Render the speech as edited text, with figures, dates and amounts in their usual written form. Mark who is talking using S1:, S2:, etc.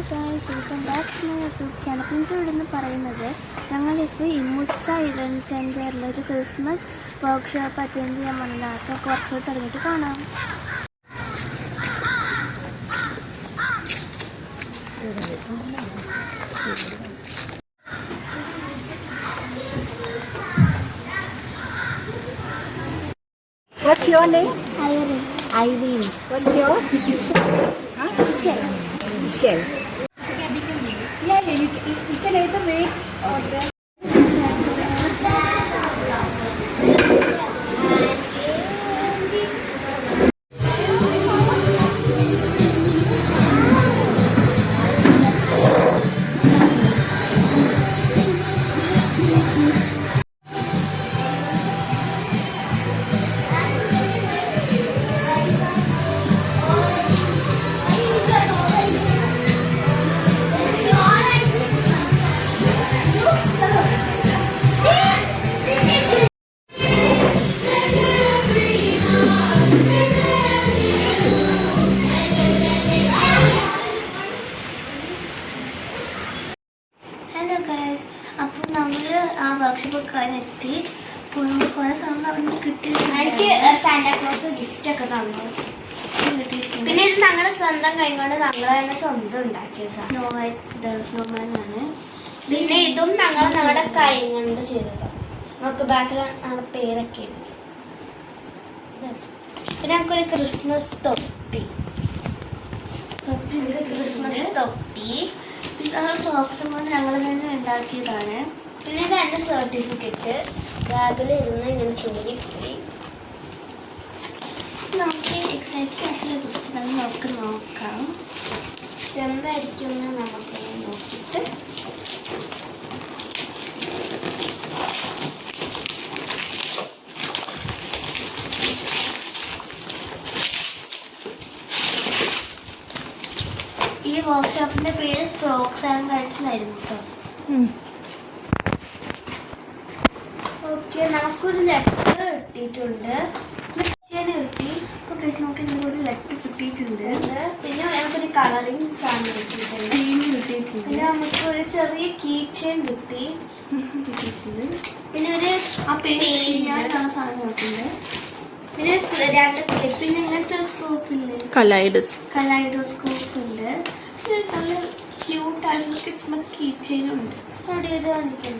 S1: Guys, welcome back to my YouTube channel. ഇന്നത്തെ ഇവിടെ പറയുന്നത് ഞങ്ങളിപ്പോൾ ഇമ്മുച്ച ഇവൻറ്റ് സെൻറ്ററിൽ ഒരു ക്രിസ്മസ് വർക്ക്ഷോപ്പ് അറ്റൻഡ് ചെയ്യാൻ വന്നതാണ്. അപ്പോൾ പുറത്തോട്ട് ഇറങ്ങിയിട്ട് കാണാം.
S2: What's your name?
S1: Irene.
S2: Irene. What's yours? Huh?
S1: Michelle.
S2: Michelle. Yeah, you can either wait or then.
S1: Hello guys, അപ്പോൾ നമ്മൾ ആ വർക്ക്ഷോപ്പ് എത്തി. അപ്പോൾ നമ്മൾ കുറേ സാധനം അവിടെ കിട്ടി.
S3: എനിക്ക് സാന്റാക്ലോസ് ഗിഫ്റ്റ് ഒക്കെ തന്നു. പിന്നെ ഇത് ഞങ്ങളുടെ സ്വന്തം കൈകൊണ്ട് ഞങ്ങൾ തന്നെ സ്വന്തം ഉണ്ടാക്കിയ
S1: സ്നോമാനാണ്.
S3: പിന്നെ ഇതും ഞങ്ങളുടെ കൈ കൊണ്ട് ചെയ്തത്. നമുക്ക് ബാക്കിൽ ഞങ്ങളുടെ പേരൊക്കെ ഉണ്ട്. പിന്നെ ഞങ്ങൾക്കൊരു ക്രിസ്മസ് തൊപ്പി.
S1: സോക്സും കൊണ്ട് ഞങ്ങൾ തന്നെ ഉണ്ടാക്കിയതാണ്.
S3: പിന്നെ ഇതാണ് സർട്ടിഫിക്കറ്റ്. ബാഗിലിരുന്ന് ഇങ്ങനെ ചൂടിപ്പോയി.
S1: നമുക്ക് എക്സൈറ്റ് ക്ലാസ്സിനെ കുറിച്ച് നമുക്ക് നോക്കാം.
S3: എന്തായിരിക്കും എന്ന് നമുക്ക് നോക്കിയിട്ട്
S1: ഈ വർക്ക്ഷോപ്പിന്റെ പേര് സ്ട്രോക്സ് ആൻഡ് ഗൈഡ്സ് ആയിരുന്നു കേട്ടോ.
S3: ഓക്കെ, നമുക്കൊരു ലെറ്റർ കിട്ടിയിട്ടുണ്ട്.
S1: കിട്ടി. ഇപ്പോൾ കേസ് നോക്കി നമുക്കൊരു ലെറ്റർ കിട്ടിയിട്ടുണ്ട്.
S3: പിന്നെ നമുക്കൊരു കളറിങ് സാധനം കിട്ടിയിട്ടുണ്ട്.
S1: ടീം കിട്ടിയിട്ടുണ്ട്.
S3: പിന്നെ നമുക്കൊരു ചെറിയ കീ ചെയിൻ കിട്ടി. പിന്നെ ഒരു
S1: ആ പേര് ചെയ്യാനുള്ള സാധനം കിട്ടിയിട്ടുണ്ട്.
S3: പിന്നെ രണ്ട് ക്ലിപ്പ്.
S1: പിന്നെ ഇങ്ങനത്തെ ഒരു സ്കോപ്പില്ലേ, കലൈഡോസ്കോപ്പ് ഉണ്ട്. നല്ല ക്യൂട്ടായിട്ടുള്ള ക്രിസ്മസ് കീ ചെയിനും ഉണ്ട്.
S3: അവിടെ ഇത് കാണിക്കാൻ